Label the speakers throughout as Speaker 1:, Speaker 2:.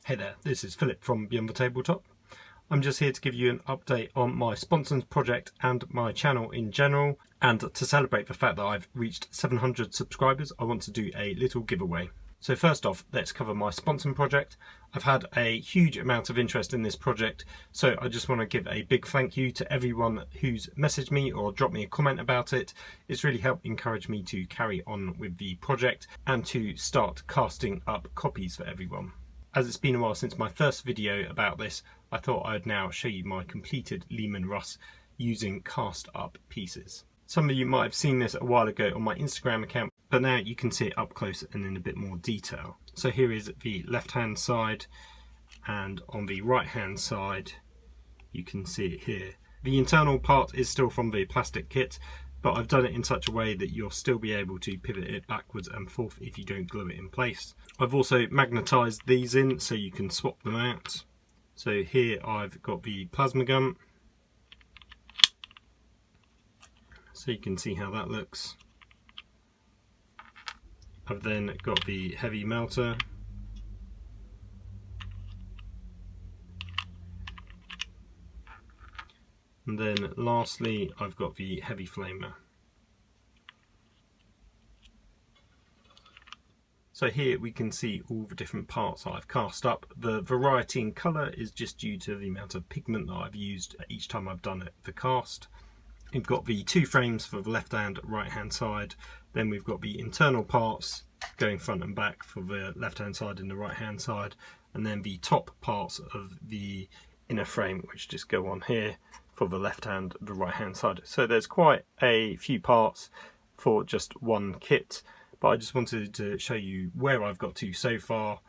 Speaker 1: Hey there, this is Philip from Beyond the Tabletop. I'm just here to give you an update on my Sponsons project and my channel in general, and to celebrate the fact that I've reached 700 subscribers, I want to do a little giveaway. So first off, let's cover my Sponson project. I've had a huge amount of interest in this project, so I just want to give a big thank you to everyone who's messaged me or dropped me a comment about it. It's really helped encourage me to carry on with the project and to start casting up copies for everyone. As it's been a while since my first video about this, I thought I'd now show you my completed Leman Russ using cast up pieces. Some of you might have seen this a while ago on my Instagram account, but now you can see it up close and in a bit more detail. So here is the left hand side, and on the right hand side you can see it here. The internal part is still from the plastic kit, but I've done it in such a way that you'll still be able to pivot it backwards and forth if you don't glue it in place. I've also magnetised these in so you can swap them out. So here I've got the plasma gun, so you can see how that looks. I've then got the heavy melter, and then lastly I've got the heavy flamer. So here we can see all the different parts I've cast up. The variety in colour is just due to the amount of pigment that I've used each time I've done the cast. We've got the two frames for the left and right hand side, then we've got the internal parts going front and back for the left hand side and the right hand side, and then the top parts of the inner frame which just go on here for the left and the right hand side. So there's quite a few parts for just one kit, but I just wanted to show you where I've got to so far.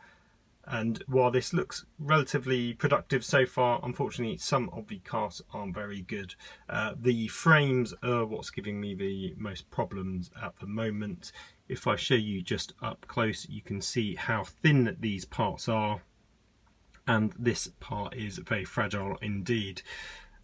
Speaker 1: And while this looks relatively productive so far, unfortunately some of the casts aren't very good. The frames are what's giving me the most problems at the moment. If I show you just up close, you can see how thin these parts are, and this part is very fragile indeed.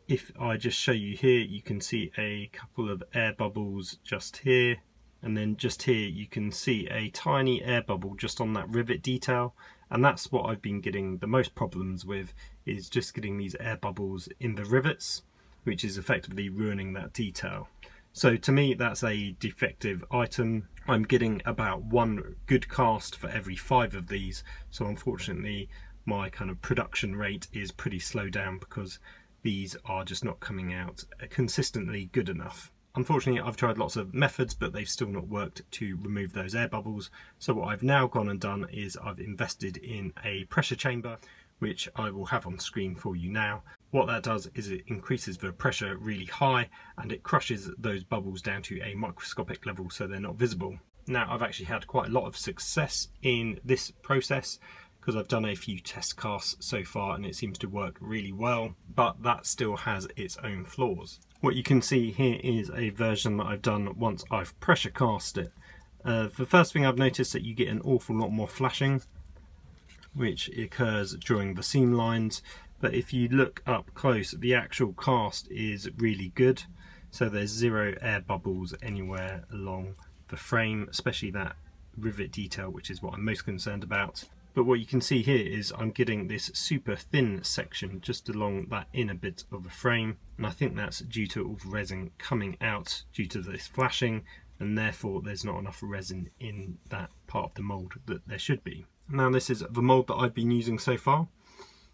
Speaker 1: If I just show you here, you can see a couple of air bubbles just here, and then just here you can see a tiny air bubble just on that rivet detail. And that's what I've been getting the most problems with, is just getting these air bubbles in the rivets, which is effectively ruining that detail. So to me that's a defective item. I'm getting about one good cast for every 5 of these, so unfortunately my kind of production rate is pretty slow down because these are just not coming out consistently good enough. Unfortunately, I've tried lots of methods, but they've still not worked to remove those air bubbles. So what I've now gone and done is I've invested in a pressure chamber, which I will have on screen for you now. What that does is it increases the pressure really high and it crushes those bubbles down to a microscopic level so they're not visible. Now, I've actually had quite a lot of success in this process because I've done a few test casts so far and it seems to work really well, but that still has its own flaws. What you can see here is a version that I've done once I've pressure cast it. The first thing I've noticed that you get an awful lot more flashing, which occurs during the seam lines, but if you look up close, the actual cast is really good. So there's 0 air bubbles anywhere along the frame, especially that rivet detail, which is what I'm most concerned about. But what you can see here is I'm getting this super thin section just along that inner bit of the frame, and I think that's due to all the resin coming out due to this flashing, and therefore there's not enough resin in that part of the mould that there should be. Now this is the mould that I've been using so far.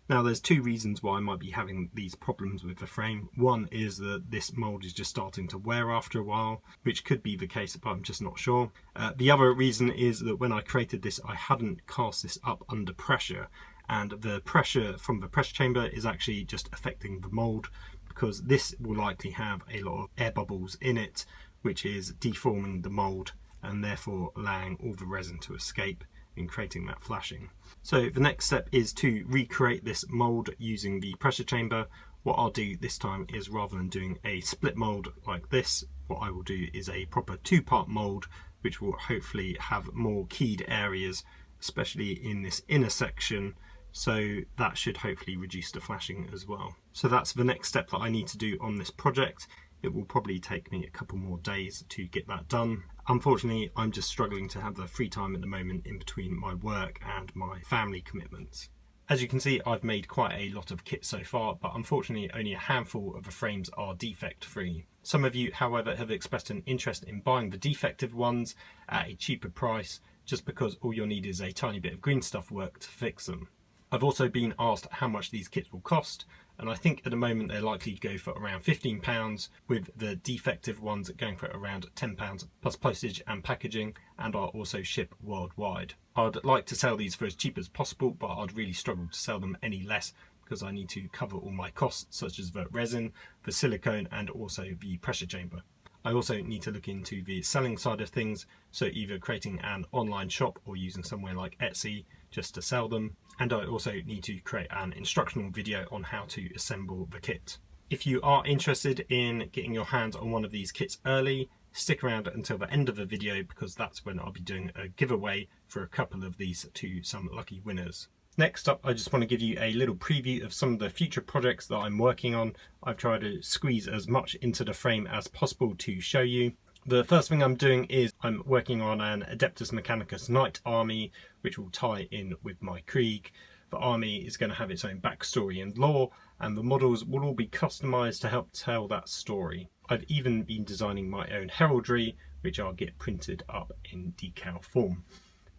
Speaker 1: Now there's 2 reasons why I might be having these problems with the frame. One is that this mould is just starting to wear after a while, which could be the case, but I'm just not sure. The other reason is that when I created this, I hadn't cast this up under pressure, and the pressure from the pressure chamber is actually just affecting the mould, because this will likely have a lot of air bubbles in it, which is deforming the mould and therefore allowing all the resin to escape in creating that flashing. So the next step is to recreate this mould using the pressure chamber. What I'll do this time is, rather than doing a split mould like this, what I will do is a proper 2-part mould, which will hopefully have more keyed areas, especially in this inner section, so that should hopefully reduce the flashing as well. So that's the next step that I need to do on this project. It will probably take me a couple more days to get that done. Unfortunately, I'm just struggling to have the free time at the moment in between my work and my family commitments. As you can see, I've made quite a lot of kits so far, but unfortunately only a handful of the frames are defect free. Some of you, however, have expressed an interest in buying the defective ones at a cheaper price, just because all you'll need is a tiny bit of green stuff work to fix them. I've also been asked how much these kits will cost, and I think at the moment they're likely to go for around £15, with the defective ones going for around £10 plus postage and packaging, and are also shipped worldwide. I'd like to sell these for as cheap as possible, but I'd really struggle to sell them any less because I need to cover all my costs, such as the resin, the silicone, and also the pressure chamber. I also need to look into the selling side of things, so either creating an online shop or using somewhere like Etsy just to sell them. And I also need to create an instructional video on how to assemble the kit. If you are interested in getting your hands on one of these kits early, stick around until the end of the video, because that's when I'll be doing a giveaway for a couple of these to some lucky winners. Next up, I just want to give you a little preview of some of the future projects that I'm working on. I've tried to squeeze as much into the frame as possible to show you. The first thing I'm doing is I'm working on an Adeptus Mechanicus Knight army, which will tie in with my Krieg. The army is going to have its own backstory and lore, and the models will all be customized to help tell that story. I've even been designing my own heraldry, which I'll get printed up in decal form.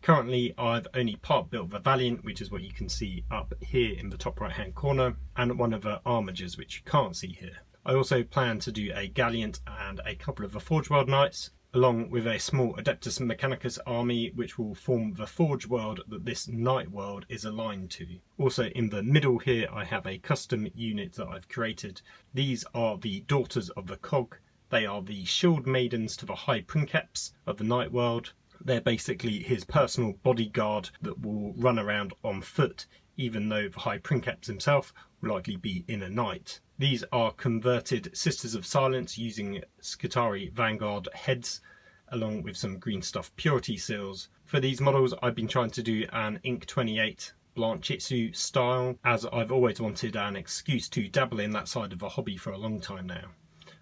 Speaker 1: Currently, I've only part built the Valiant, which is what you can see up here in the top right hand corner, and one of the armigers, which you can't see here. I also plan to do a Gallant and a couple of the Forgeworld Knights, along with a small Adeptus Mechanicus army, which will form the Forgeworld that this Knight world is aligned to. Also in the middle here, I have a custom unit that I've created. These are the Daughters of the Cog. They are the shield maidens to the High Princeps of the Knight world. They're basically his personal bodyguard that will run around on foot, even though the High Princeps himself will likely be in a knight. These are converted Sisters of Silence using Skitarii Vanguard heads, along with some green stuff purity seals. For these models, I've been trying to do an Ink 28 Blanchitsu style, as I've always wanted an excuse to dabble in that side of the hobby for a long time now.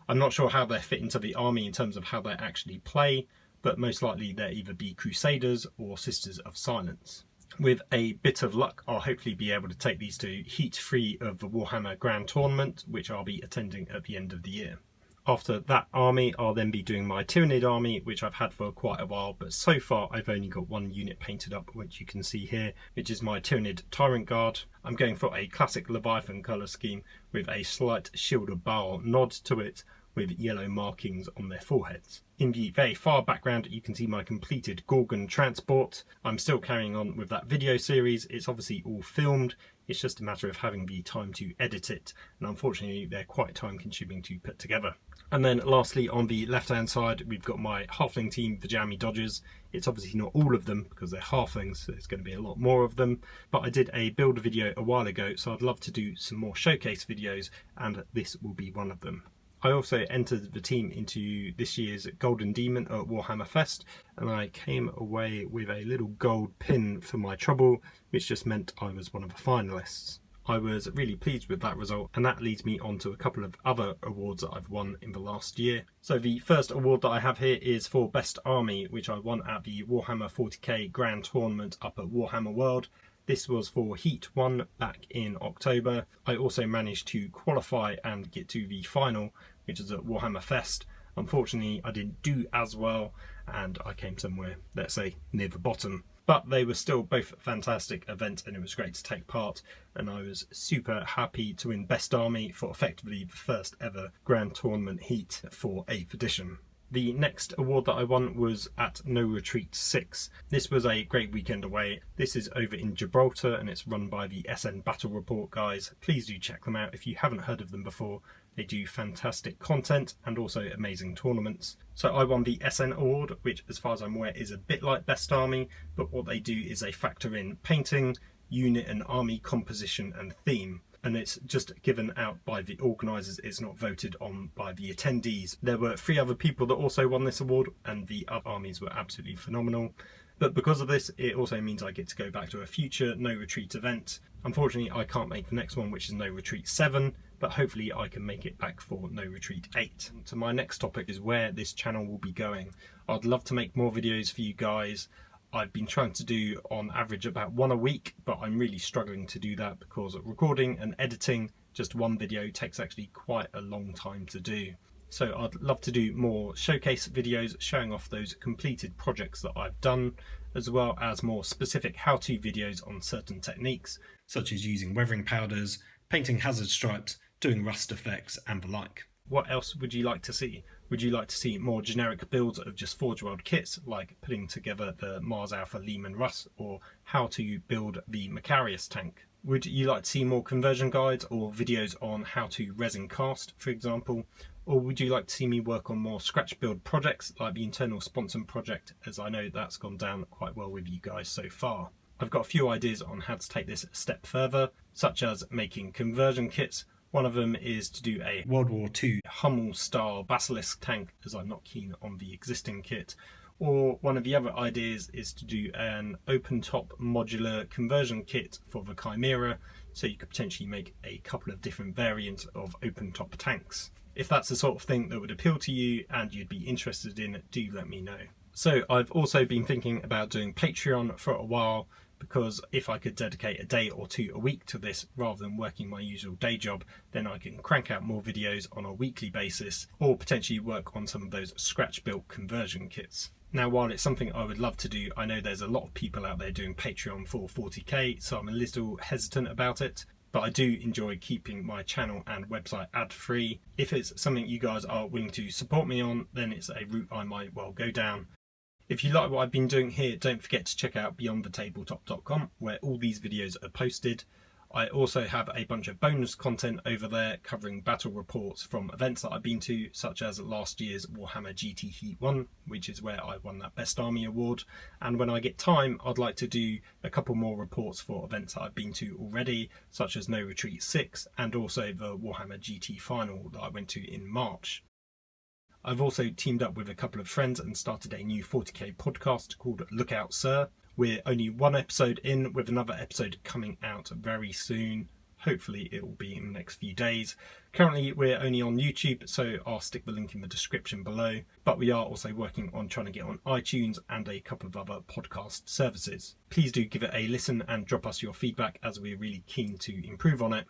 Speaker 1: I'm not sure how they fit into the army in terms of how they actually play, but most likely they'll either be Crusaders or Sisters of Silence. With a bit of luck, I'll hopefully be able to take these to Heat 3 of the Warhammer Grand Tournament, which I'll be attending at the end of the year. After that army, I'll then be doing my Tyranid army, which I've had for quite a while, but so far I've only got one unit painted up, which you can see here, which is my Tyranid Tyrant Guard. I'm going for a classic Leviathan colour scheme with a slight Shield of Baal nod to it, with yellow markings on their foreheads. In the very far background, you can see my completed Gorgon transport. I'm still carrying on with that video series. It's obviously all filmed. It's just a matter of having the time to edit it, and unfortunately they're quite time consuming to put together. And then lastly, on the left hand side, we've got my halfling team, the Jammy Dodgers. It's obviously not all of them because they're halflings, so there's going to be a lot more of them, but I did a build video a while ago, so I'd love to do some more showcase videos, and this will be one of them. I also entered the team into this year's Golden Demon at Warhammer Fest, and I came away with a little gold pin for my trouble, which just meant I was one of the finalists. I was really pleased with that result, and that leads me on to a couple of other awards that I've won in the last year. So the first award that I have here is for Best Army, which I won at the Warhammer 40k Grand Tournament up at Warhammer World. This was for Heat 1 back in October. I also managed to qualify and get to the final, which is at Warhammer Fest. Unfortunately, I didn't do as well, and I came somewhere, let's say, near the bottom. But they were still both fantastic events, and it was great to take part, and I was super happy to win Best Army for effectively the first ever Grand Tournament Heat for 8th edition. The next award that I won was at No Retreat 6. This was a great weekend away. This is over in Gibraltar, and it's run by the SN Battle Report guys. Please do check them out if you haven't heard of them before. They do fantastic content and also amazing tournaments. So I won the SN award, which as far as I'm aware is a bit like Best Army, but what they do is they factor in painting, unit and army composition and theme. And it's just given out by the organisers, it's not voted on by the attendees. There were 3 other people that also won this award, and the other armies were absolutely phenomenal. But because of this, it also means I get to go back to a future No Retreat event. Unfortunately, I can't make the next one, which is No Retreat 7, but hopefully I can make it back for No Retreat 8. So my next topic is where this channel will be going. I'd love to make more videos for you guys. I've been trying to do on average about one a week, but I'm really struggling to do that because recording and editing just one video takes actually quite a long time to do. So I'd love to do more showcase videos showing off those completed projects that I've done, as well as more specific how-to videos on certain techniques, such as using weathering powders, painting hazard stripes, doing rust effects and the like. What else would you like to see? Would you like to see more generic builds of just Forgeworld kits, like putting together the Mars Alpha Leman Russ, or how to build the Macarius tank? Would you like to see more conversion guides or videos on how to resin cast, for example? Or would you like to see me work on more scratch build projects like the Internal Sponsons project, as I know that's gone down quite well with you guys so far? I've got a few ideas on how to take this a step further, such as making conversion kits. One of them is to do a World War II Hummel style Basilisk tank, as I'm not keen on the existing kit. Or one of the other ideas is to do an open top modular conversion kit for the Chimera, so you could potentially make a couple of different variants of open top tanks. If that's the sort of thing that would appeal to you and you'd be interested in, do let me know. So I've also been thinking about doing Patreon for a while, because if I could dedicate a day or two a week to this rather than working my usual day job, then I can crank out more videos on a weekly basis, or potentially work on some of those scratch built conversion kits. Now, while it's something I would love to do, I know there's a lot of people out there doing Patreon for 40k, so I'm a little hesitant about it. But I do enjoy keeping my channel and website ad free. If it's something you guys are willing to support me on, then it's a route I might well go down. If you like what I've been doing here, don't forget to check out beyondthetabletop.com, where all these videos are posted. I also have a bunch of bonus content over there covering battle reports from events that I've been to, such as last year's Warhammer GT Heat 1, which is where I won that Best Army award. And when I get time, I'd like to do a couple more reports for events that I've been to already, such as No Retreat 6 and also the Warhammer GT final that I went to in March. I've also teamed up with a couple of friends and started a new 40k podcast called Look Out Sir. We're only one episode in, with another episode coming out very soon. Hopefully it will be in the next few days. Currently we're only on YouTube, so I'll stick the link in the description below. But we are also working on trying to get on iTunes and a couple of other podcast services. Please do give it a listen and drop us your feedback, as we're really keen to improve on it.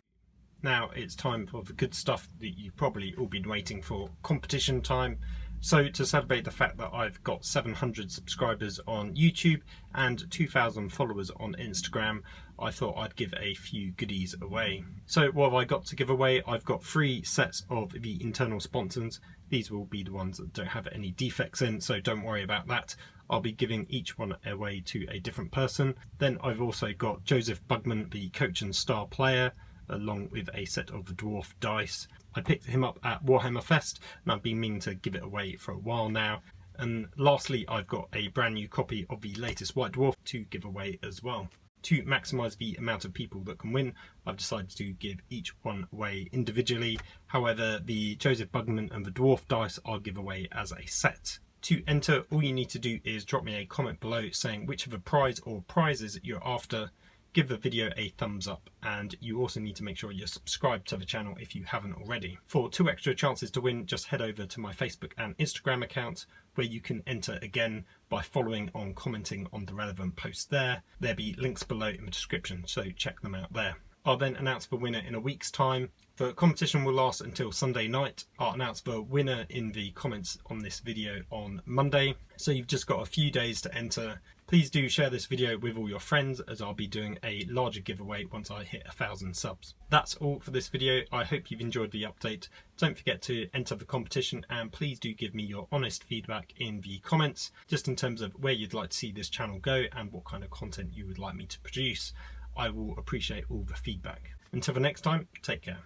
Speaker 1: Now it's time for the good stuff that you've probably all been waiting for, competition time. So to celebrate the fact that I've got 700 subscribers on YouTube and 2,000 followers on Instagram, I thought I'd give a few goodies away. So what have I got to give away? I've got 3 sets of the Internal Sponsons. These will be the ones that don't have any defects in, so don't worry about that. I'll be giving each one away to a different person. Then I've also got Joseph Bugman, the coach and star player, along with a set of the Dwarf Dice. I picked him up at Warhammer Fest and I've been meaning to give it away for a while now. And lastly, I've got a brand new copy of the latest White Dwarf to give away as well. To maximise the amount of people that can win, I've decided to give each one away individually. However, the Joseph Bugman and the Dwarf Dice I'll give away as a set. To enter, all you need to do is drop me a comment below saying which of the prize or prizes you're after. Give the video a thumbs up, and you also need to make sure you're subscribed to the channel if you haven't already. For 2 extra chances to win, just head over to my Facebook and Instagram accounts, where you can enter again by following or commenting on the relevant posts there. There'll be links below in the description, so check them out there. I'll then announce the winner in a week's time. The competition will last until Sunday night. I'll announce the winner in the comments on this video on Monday, so you've just got a few days to enter. Please do share this video with all your friends, as I'll be doing a larger giveaway once I hit 1,000 subs. That's all for this video. I hope you've enjoyed the update. Don't forget to enter the competition, and please do give me your honest feedback in the comments, just in terms of where you'd like to see this channel go and what kind of content you would like me to produce. I will appreciate all the feedback. Until the next time, take care.